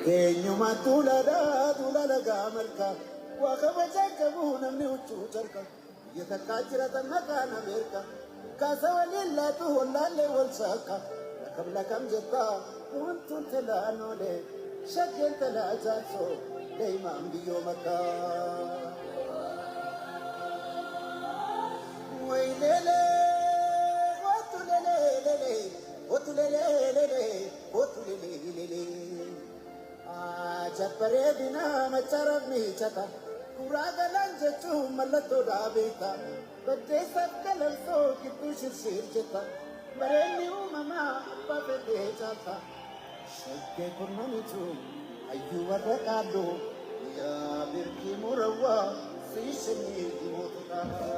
Eenyuma tulala gaamalka waa kabaja qabu namni huccuu jarka yatakkaa jiratan maqaan Ameerika kaasa waliin laatu wallaallee wal saaka lakam jetta wantuun talaanoolee shaggeen talaa jaarsoo deemaan biyyoo makaa. Waylele otulele Chaparedina macharabni chata kuraga lanjechu mallato dabeta bade sakkalan so kitu shir chata mareni mama appa pete chata shakke kurmani chu ayu warqado ya birki murawa sishni motaka.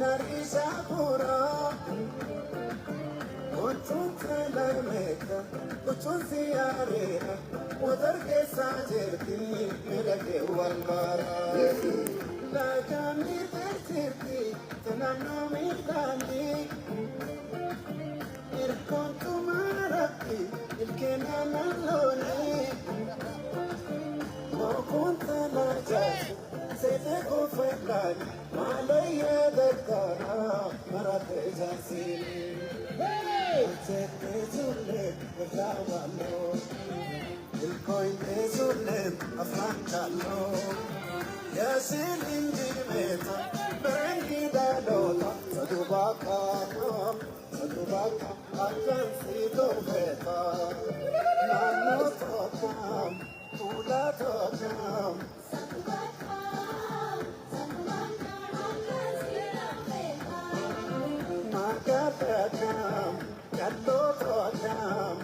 Narisa pura, uchun telameka, uchun siarena, udar ke sajerti, milake walmara. Lagami tertirti, tenano mitandi, irkon tumarati, ilkena naloni, mokun telajasi. Sete ko failan, malaya dakara, marate jasi. Sete zule, berawalo, ilkoi te zule, afrankalo. Yasin indi meta, berengi dalota, sadubaka, akan sito beta. Nano tokam, pula tokam. Magatakam, Katototam.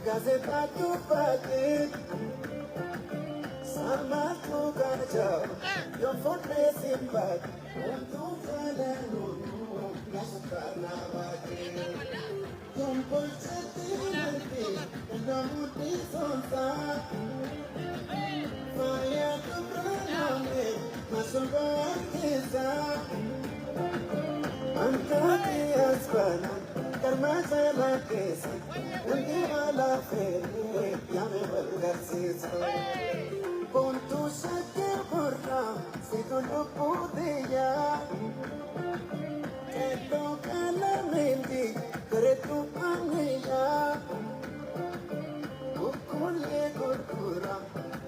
Gazeta tu paket, sama tu gaja, yo fote simbat, untuk kalenu, nasuka nabati, kumpul nanti, kamu di sonsa, saya tu beraname, masuk kisah, angkat asbana, karma salah kisah. Undi ala fere, yame balgarsis. Pontu shake porra, situ lupudiya. Eto kala mendi, kretu aniya. Ukule kurkura,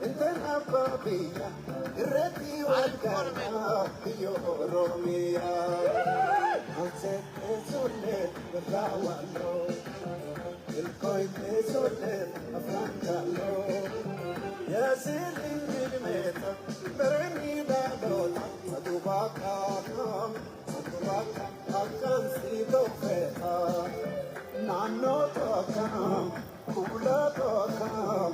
entera papiya. Reti walgarna, yo romia. Alse ezule, rawalo. El coite soler afrancalo, yasin indirmeta, berenida dota, sadubaka, akan sito feta, nano tokam, kula tokam.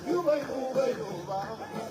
Yuba,